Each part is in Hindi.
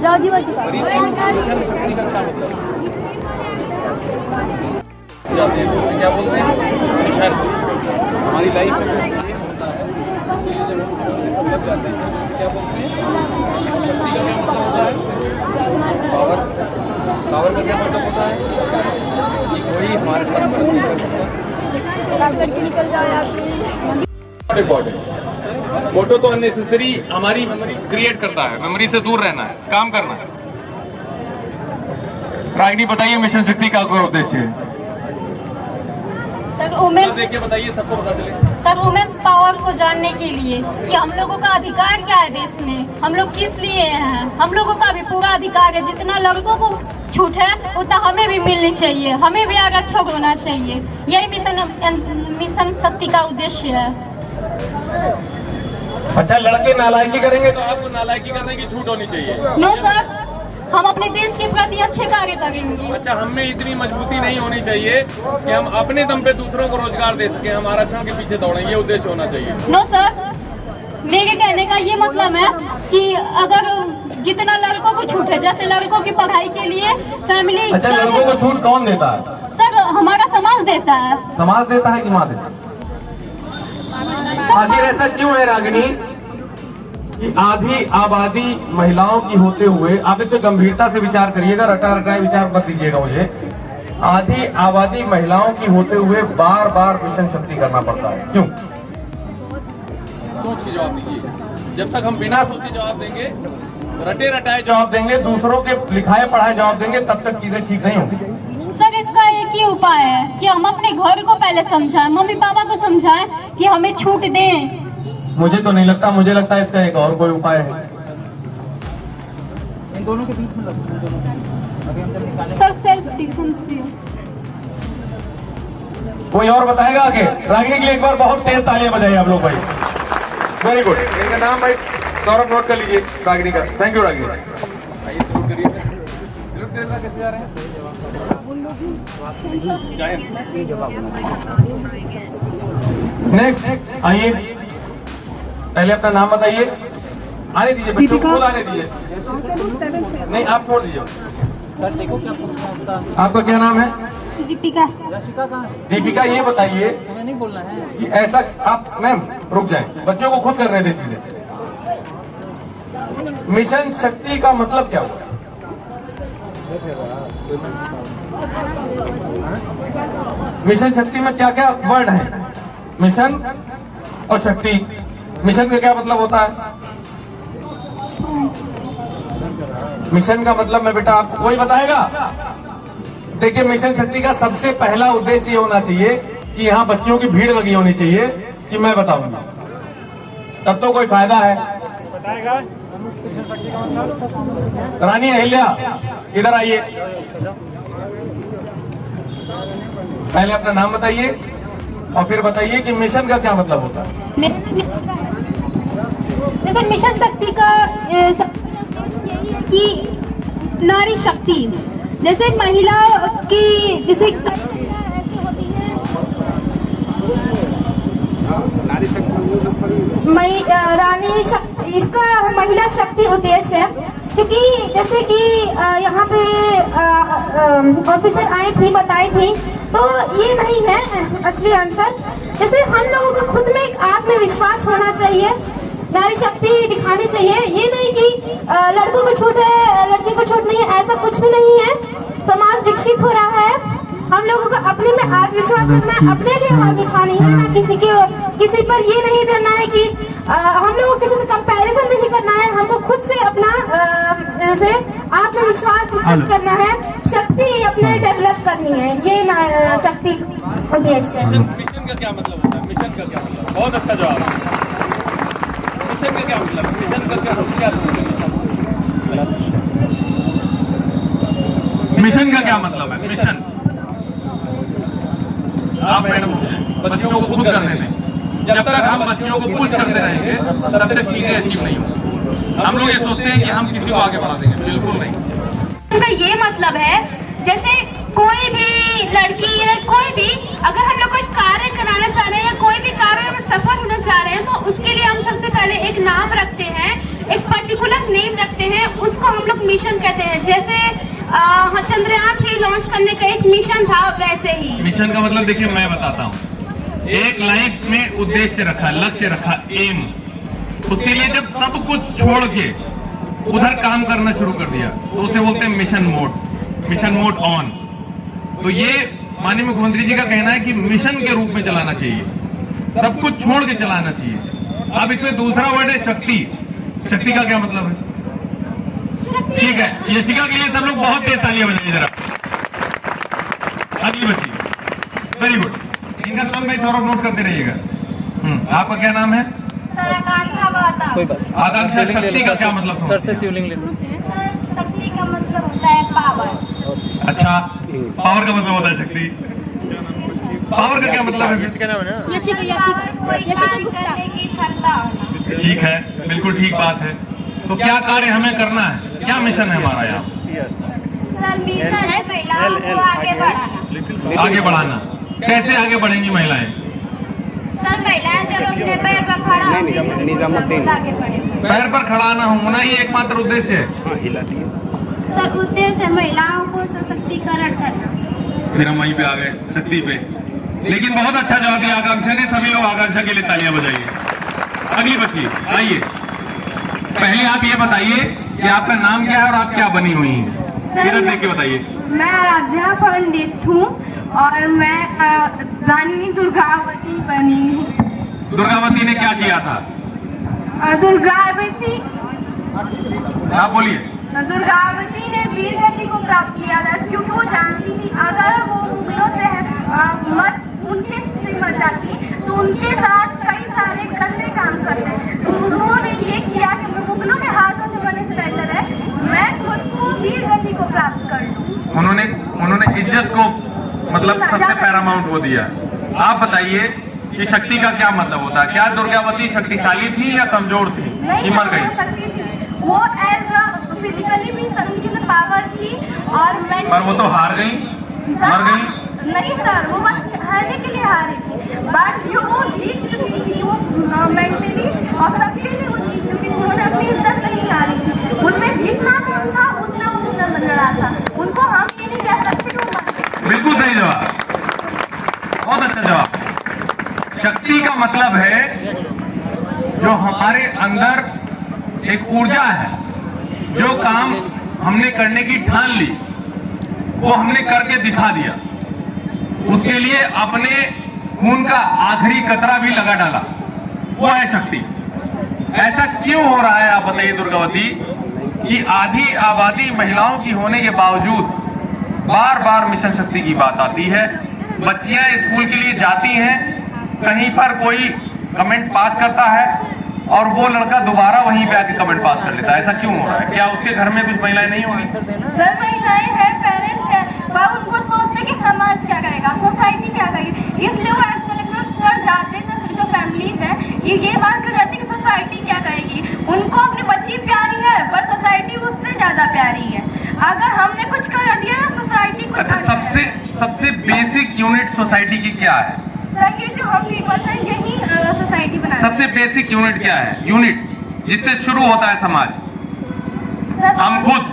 मिशन शक्ति का क्या मतलब जाते हैं उसे क्या बोलते हैं? मिशन। हमारी लाइफ में कुछ ये होता है जब लग जाते हैं क्या बोलते हैं? शक्ति का क्या मतलब होता है? पावर। पावर का क्या मतलब होता है? कि कोई हमारे साथ मदद नहीं कर सकता। इम्पोर्टेंट फोटो तो अननेसेसरी हमारी मेमोरी क्रिएट करता है, मेमोरी से दूर रहना है, काम करना है। रागिनी बताइए मिशन शक्ति का कोई उद्देश्य है? सर वुमेन्स देखिए बताइए, सबको बता दें। सर वुमेन्स पावर को जानने के लिए कि हम लोगों का अधिकार क्या है देश में, हम लोग किस लिए हैं। हम लोगों का भी पूरा अधिकार है, जितना लड़कों को छूट है उतना हमें भी मिलनी चाहिए, हमें भी आरक्षक होना चाहिए। यही मिशन शक्ति का उद्देश्य है। अच्छा, लड़के नालायकी करेंगे तो आपको नालायकी करने की छूट होनी चाहिए? नो सर, हम अपने देश के प्रति अच्छे कार्य करेंगे। अच्छा, हमें इतनी मजबूती नहीं होनी चाहिए कि हम अपने दम पे दूसरों को रोजगार दे सके, हम आरक्षण के पीछे दौड़ें, ये उद्देश्य होना चाहिए? नो सर, मेरे कहने का ये मतलब है कि अगर जितना लड़कों को छूट है, जैसे लड़कों की पढ़ाई के लिए फैमिली। अच्छा, लड़कों को छूट कौन देता है? सर हमारा समाज देता है। समाज देता है कि माँ देता है? आखिर ऐसा क्यों है रागिनी कि आधी आबादी महिलाओं की होते हुए, आप इस पे गंभीरता से विचार करिएगा, रटा रटाए विचार मत दीजिएगा मुझे। आधी आबादी महिलाओं की होते हुए बार बार मिशन शक्ति करना पड़ता है, क्यों? सोच के जवाब दीजिए। जब तक हम बिना सोचे जवाब देंगे, रटे रटाए जवाब देंगे, दूसरों के लिखाए पढ़ाए जवाब देंगे, तब तक चीजें ठीक नहीं होंगी। सर इसका एक ही उपाय है कि हम अपने घर को पहले समझाएं, मम्मी पापा को समझाएं कि हमें छूट दें। मुझे तो नहीं लगता, मुझे लगता है इसका एक और कोई उपाय है। इन दोनों के बीच में सर सेल्फ डिफेंस भी। कोई और बताएगा आगे? रागिनी के लिए एक बार बहुत तेज तालियां बजाइए आप लोग भाई। Very good. इनका नाम भाई सौरभ नोट कर लीजिए, रागिनी का। Thank you Ragini. आइए सलूट करिए। सलूट करिएगा, कैसे जा रहे हैं? नेक्स्ट आइए, पहले अपना नाम बताइए। आने दीजिए बच्चों को, खुद आने दीजिए। नहीं, आप छोड़ दीजिए। सर देखो क्या पूछना है। आपका क्या नाम है? दीपिका। रशिका कहाँ है? दीपिका, ये बताइए तुम्हें नहीं बोलना है कि ऐसा आप, मैम रुक जाए, बच्चों को खुद करने दे चीजें। मिशन शक्ति का मतलब क्या हुआ? मिशन शक्ति में क्या क्या वर्ड है? मिशन और शक्ति। मिशन का क्या मतलब होता है? मिशन का मतलब मैं बेटा आपको कोई बताएगा? देखिए, मिशन शक्ति का सबसे पहला उद्देश्य ये होना चाहिए कि यहाँ बच्चियों की भीड़ लगी होनी चाहिए कि मैं बताऊंगा, तब तो कोई फायदा है। बताएगा रानी अहिल्या इधर आइए, पहले अपना नाम बताइए और फिर बताइए कि मिशन का क्या मतलब होता है। देखो मिशन शक्ति का उद्देश्य यही है कि नारी शक्ति, जैसे महिला की जैसे रानी शक्ति, इसका महिला शक्ति उद्देश्य है। क्योंकि जैसे कि यहाँ पे ऑफिसर आई थी, बताई थी, तो ये नहीं है असली आंसर। जैसे हम लोगों को खुद में एक आत्मविश्वास होना चाहिए, नारी शक्ति दिखानी चाहिए। ये नहीं कि लड़कों को छूट है, लड़की को छूट नहीं है, ऐसा कुछ भी नहीं है। समाज विकसित हो रहा है, हम लोगों को अपने में आत्मविश्वास रखना है, अपने लिए आवाज उठानी है ना, किसी पर ये नहीं करना है कि हम लोगों को किसी से कंपैरिजन नहीं करना है। हमको खुद से अपना से आत्मविश्वास विकसित करना है, शक्ति अपने डेवलप करनी है। ये शक्ति उद्देश्य है। मिशन का क्या मतलब होता है? मिशन का क्या मतलब? बहुत अच्छा जवाब। मिशन का क्या मतलब? मिशन का क्या मिशन का क्या मतलब है? मिशन आप मैडम बच्चियों को खुद करने दें। जब तक हम बच्चियों को पुश करते रहेंगे तब तक चीजें अचीव नहीं होंगी। हम लोग ये सोचते हैं कि हम किसी को आगे बढ़ा देंगे, बिल्कुल नहीं। उनका ये मतलब है, जैसे कोई भी लड़की या कोई भी अगर हम लोग कोई कार्य कराना चाह रहे हैं या कोई भी कार्य में सफल होना चाह रहे हैं, तो उसके लिए हम सबसे पहले एक नाम रखते हैं, एक पर्टिकुलर नेम रखते हैं उसको हम लोग मिशन कहते हैं। जैसे चंद्रयान 3 लॉन्च करने का एक मिशन था, वैसे ही मिशन का मतलब देखिए मैं बताता हूँ। एक लाइफ में उद्देश्य रखा, लक्ष्य रखा, एम, उसके लिए जब सब कुछ छोड़ के उधर काम करना शुरू कर दिया तो उसे बोलते हैं मिशन मोड ऑन। तो ये माननीय मुख्यमंत्री जी का कहना है कि मिशन के रूप में चलाना चाहिए, सब कुछ छोड़ के चलाना चाहिए। अब इसमें दूसरा वर्ड है शक्ति। शक्ति का क्या मतलब है? ठीक है, यशिका के लिए सब लोग बहुत तेज तालियां बजाइए जरा। अगली बच्ची, वेरी गुड। इनका नाम भाई सौरभ नोट करते रहिएगा। आपका क्या नाम है? सर आकांक्षा गौतम। कोई बात आकांक्षा। शक्ति का क्या मतलब सर से समझते हैं? शिवलिंग ले लो। सर शक्ति का मतलब होता है पावर। अच्छा, पावर का मतलब होता है शक्ति। पावर का क्या मतलब है? इसका नाम है ना? यशिका गुप्ता की क्षमता होना। ठीक है, बिल्कुल ठीक बात है। तो क्या कार्य हमें करना है, क्या मिशन है हमारा यहाँ? सर मिशन है महिलाओं को आगे बढ़ाना। आगे बढ़ाना। कैसे आगे बढ़ेंगी महिलाएं? सर महिलाएं जब अपने पैर पर खड़ा होंगी तो आगे बढ़ेंगी। पैर पर खड़ा ना होना ही एकमात्र उद्देश्य है। सर उद्देश्य है महिलाओं को सशक्तिकरण करना। फिर हम वहीं पे आ गए, शक्ति पे। लेकिन बहुत अच्छा जवाब दिया आकांक्षा ने। सभी लोग आकांक्षा के लिए तालियां बजाइए। अगली बच्ची आइए। पहले आप ये बताइए कि आपका नाम क्या है और आप क्या बनी हुई हैं? इधर देख के बताइए। मैं आराध्या पंडित हूँ और मैं रानी दुर्गावती बनी हूँ। दुर्गावती ने क्या किया था? दुर्गावती आप बोलिए। दुर्गावती ने वीर गति को प्राप्त किया था क्योंकि वो जानती थी अगर वो मुगलों से उनके से मर जाती तो उनके साथ कई सारे गंदे काम करते। तो उन्होंने ये किया कि मुगलों के हाथों से मरने से बेहतर है मैं खुद को वीर गति को प्राप्त कर लूं। उन्होंने इज्जत को मतलब सबसे पैरामाउंट वो दिया। आप बताइए कि शक्ति का क्या मतलब होता है? क्या दुर्गावती शक्तिशाली थी या कमजोर थी कि मर गई? वो फिजिकली भी उनकी पावर थी और पर वो तो हार गई, मर गई। नहीं सर, वो बस हारने के लिए हारी थी, बट जो वो जीत चुकी थी वो मेंटली और सबके लिए वो जीत चुकी थी। उन्होंने अपनी इज्जत नहीं हारी थी। उनमें जितना कम था उतना उन्होंने लड़ा था। उनको हम ये नहीं कह सकते कि वो बिल्कुल सही जवाब, बहुत अच्छा जवाब। शक्ति का मतलब है जो हमारे अंदर एक ऊर्जा है, जो काम हमने करने की ठान ली वो हमने करके दिखा दिया, उसके लिए अपने खून का आखिरी कतरा भी लगा डाला, वो है शक्ति। ऐसा क्यों हो रहा है आप बताइए दुर्गावती कि आधी आबादी महिलाओं की होने के बावजूद बार बार मिशन शक्ति की बात आती है। बच्चियां स्कूल के लिए जाती हैं, कहीं पर कोई कमेंट पास करता है और वो लड़का दोबारा वहीं पे आके कमेंट पास कर लेता है। ऐसा क्यों हो रहा है? क्या उसके घर में कुछ महिलाएं नहीं होंगी? घर महिलाएं हैं, पेरेंट्स हैं, पर उनको सोचते कि समाज क्या कहेगा, सोसाइटी क्या कहेगी, इसलिए वो एक्सपेक्ट कर जाते हैं। जो फैमिलीज हैं ये बात कर जाती है कि सोसाइटी क्या कहेगी। उनको अपनी बच्ची प्यारी है पर सोसाइटी उससे ज्यादा प्यारी है। अगर हमने कुछ कर दिया ना सोसाइटी को। अच्छा, सबसे बेसिक यूनिट सोसाइटी की क्या है? सर ये जो हम पीपल हैं यही सोसाइटी बनाते हैं। सबसे बेसिक यूनिट क्या है? यूनिट जिससे शुरू होता है समाज, हम खुद।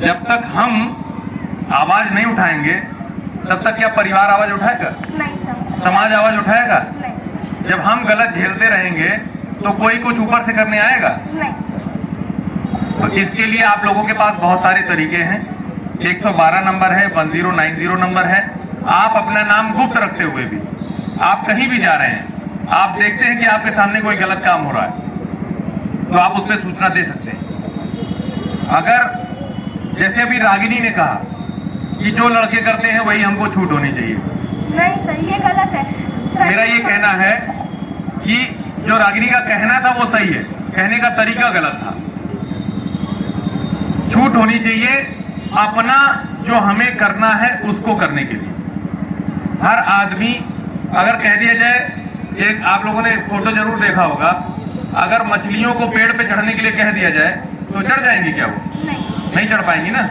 जब तक हम आवाज नहीं उठाएंगे तब तक क्या परिवार आवाज उठाएगा? नहीं सर। समाज आवाज उठाएगा? नहीं। जब हम गलत झेलते रहेंगे तो कोई कुछ ऊपर से करने आएगा? नहीं। तो इसके लिए आप लोगों के पास बहुत सारे तरीके हैं। 112 नंबर है, 1090 नंबर है। आप अपना नाम गुप्त रखते हुए भी आप कहीं भी जा रहे हैं, आप देखते हैं कि आपके सामने कोई गलत काम हो रहा है तो आप उस पर सूचना दे सकते हैं। अगर जैसे अभी रागिनी ने कहा कि जो लड़के करते हैं वही हमको छूट होनी चाहिए, नहीं सर ये गलत है सर। मेरा ये कहना है कि जो रागिनी का कहना था वो सही है, कहने का तरीका गलत था। छूट होनी चाहिए अपना जो हमें करना है उसको करने के लिए। हर आदमी अगर कह दिया जाए, एक आप लोगों ने फोटो जरूर देखा होगा, अगर मछलियों को पेड़ पे चढ़ने के लिए कह दिया जाए तो चढ़ जाएंगी क्या? वो नहीं चढ़ पाएंगी ना।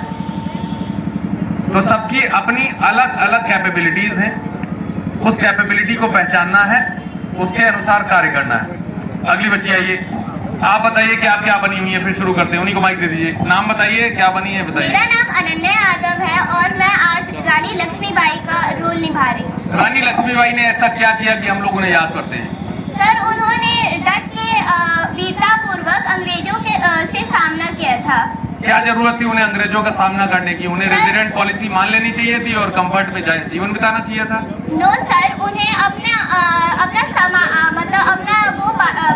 तो सबकी अपनी अलग अलग कैपेबिलिटीज हैं, उस कैपेबिलिटी को पहचानना है, उसके अनुसार कार्य करना है। अगली बच्ची आइए। आप बताइए कि आप क्या बनी हुई है, फिर शुरू करते हैं। उन्हीं को माइक दे दीजिए। नाम बताइए, क्या बनी है बताइए। मेरा नाम अनन्या यादव है और मैं आज रानी लक्ष्मीबाई का रोल निभा रही हूँ। रानी लक्ष्मीबाई ने ऐसा क्या किया कि हम लोग उन्हें याद करते हैं? सर, उन्होंने डट के वीरता पूर्वक अंग्रेजों के से सामना किया था। क्या जरूरत थी उन्हें अंग्रेजों का सामना करने की? उन्हें रेजिडेंट पॉलिसी मान लेनी चाहिए थी और कंफर्ट में जीवन बिताना चाहिए था। नो सर, उन्हें अपना वो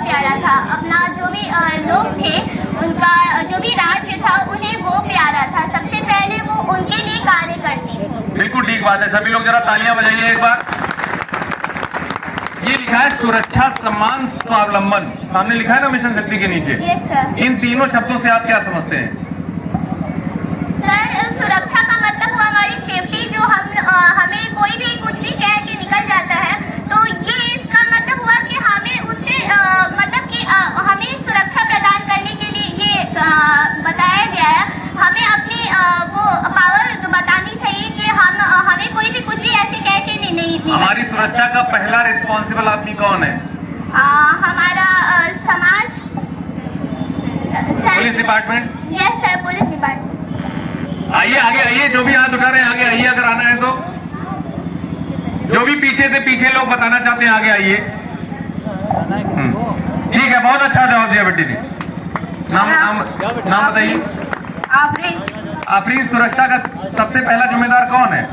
प्यारा था। अपना जो भी लोग थे, उनका जो भी राज्य था, उन्हें वो प्यारा था। सबसे पहले वो उनके लिए कार्य करती। बिल्कुल ठीक बात है। सभी लोग जरा तालियां बजाइए एक बार। ये लिखा है सुरक्षा, सम्मान, स्वावलंबन। सामने लिखा है ना मिशन शक्ति के नीचे। Yes sir. इन तीनों शब्दों से आप क्या समझते हैं? सर, सुरक्षा का मतलब हुआ हमारी सेफ्टी। जो हमें कोई भी कुछ भी कह के निकल जाता है, तो ये इसका मतलब हुआ कि हमें उससे हमें सुरक्षा प्रदान करने के लिए ये बताया गया है। हमें अपनी वो पावर बतानी चाहिए कि हमें कोई भी कुछ भी ऐसे कह के नहीं। हमारी सुरक्षा का पहला रिस्पॉन्सिबल आदमी कौन है? हमारा समाज। Police department. Yes sir, police department. आइए आगे आइए, जो भी हाथ उठा रहे हैं आगे आइए अगर आना है तो। जो भी पीछे से पीछे लोग बताना चाहते हैं आगे आइए। ठीक है, बहुत अच्छा जवाब दिया बेटी ने। नाम बताइए। आफरीन, सुरक्षा का सबसे पहला जिम्मेदार कौन है?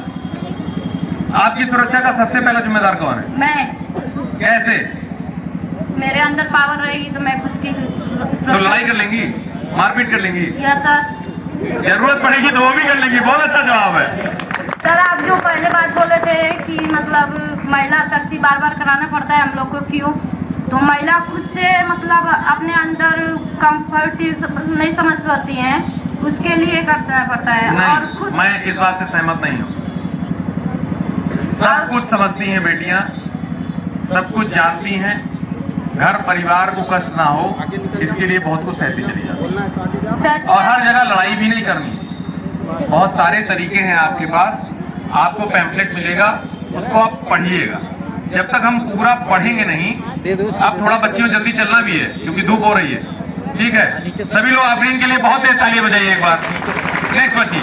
आपकी सुरक्षा का सबसे पहला जिम्मेदार कौन है? मैं। कैसे? मेरे अंदर पावर रहेगी तो मैं खुद की तो लड़ाई कर लेंगी, मारपीट कर लेंगी? Yes sir. जरूरत पड़ेगी तो वो भी कर लेंगी। बहुत अच्छा जवाब है सर। आप जो पहले बात बोले थे कि मतलब महिला शक्ति बार बार कराना पड़ता है हम लोग को, क्यों? तो महिला खुद से मतलब अपने अंदर कंफर्ट नहीं समझ पाती हैं, उसके लिए करना पड़ता है। नहीं, और खुद मैं इस बात से सहमत नहीं हूँ। सब कुछ समझती हैं बेटियां, सब कुछ जानती हैं। घर परिवार को कष्ट ना हो, इसके लिए बहुत कुछ सहती चली जाती। और हर जगह लड़ाई भी नहीं करनी। बहुत सारे तरीके हैं आपके पास। आपको पैम्फलेट मिलेगा, उसको आप पढ़िएगा। जब तक हम पूरा पढ़ेंगे नहीं, आप थोड़ा बच्चियों जल्दी चलना भी है क्योंकि धूप हो रही है। ठीक है, सभी लोग आफरीन के लिए बहुत तेज तालियां बजाइए एक बार। नेक्स्ट बच्ची।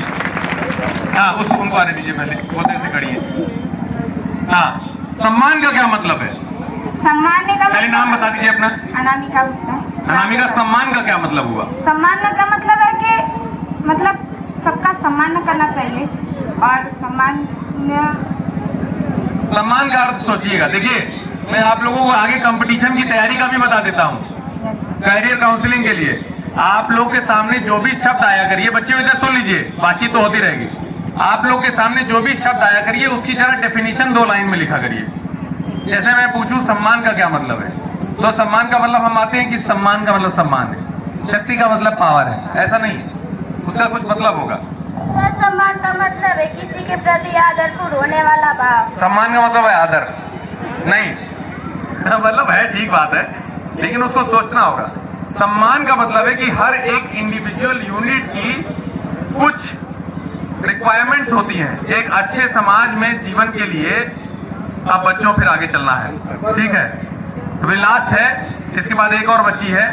हाँ, उसको उनको आने दीजिए पहले, वो देर से खड़ी है। हाँ, सम्मान का क्या मतलब है? सम्मान का पहले नाम बता दीजिए अपना। अनामिका गुप्ता। अनामिका, सम्मान का क्या मतलब हुआ? सम्मान का मतलब है कि मतलब सबका सम्मान करना चाहिए और सम्मान का अर्थ सोचिएगा। देखिए, मैं आप लोगों को आगे कंपटीशन की तैयारी का भी बता देता हूँ। कैरियर काउंसलिंग के लिए आप लोग के सामने जो भी शब्द आया करिए, बच्चे इधर सुन लीजिए, बातचीत तो होती रहेगी। आप लोग के सामने जो भी शब्द आया करिए, उसकी जरा डेफिनेशन 2 लाइन में लिखा करिए। जैसे मैं पूछूं सम्मान का क्या मतलब है, तो सम्मान का मतलब हम आते हैं कि सम्मान का मतलब सम्मान है, शक्ति का मतलब पावर है, ऐसा नहीं, उसका कुछ मतलब होगा। सर, सम्मान का मतलब है किसी के प्रति आदरपूर्ण होने वाला भाव। सम्मान का मतलब है आदर नहीं। मतलब है, ठीक बात है, लेकिन उसको सोचना होगा। सम्मान का मतलब है कि हर एक इंडिविजुअल यूनिट की कुछ रिक्वायरमेंट्स होती हैं एक अच्छे समाज में जीवन के लिए। अब बच्चों फिर आगे चलना है, ठीक है? तो लास्ट है, इसके बाद एक और बच्ची है।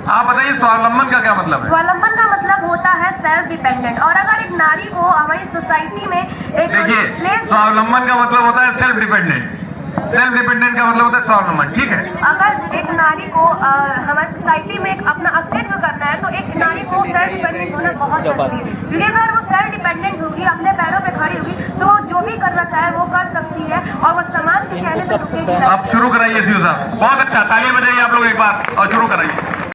आप बताइए स्वावलंबन का क्या मतलब है? स्वावलंबन का मतलब होता है सेल्फ डिपेंडेंट। और अगर एक नारी को हमारी सोसाइटी में एक देखिए, स्वावलंबन का मतलब होता है सेल्फ डिपेंडेंट। सेल्फ डिपेंडेंट का मतलब होता है स्वावलंबन, ठीक है? अगर एक नारी को हमारी सोसाइटी में अपना अस्तित्व करना है, तो एक नारी को सेल्फ डिपेंडेंट होना बहुत जरूरी है। क्योंकि अगर वो सेल्फ डिपेंडेंट होगी, अपने पैरों पे खड़ी होगी, तो वो जो भी करना चाहे वो कर सकती है और वो समाज के कहने से रुकेगी। अब शुरू कराइए सीयू साहब। बहुत अच्छा, तालियां बजाइए आप लोग एक बार और शुरू कराइए।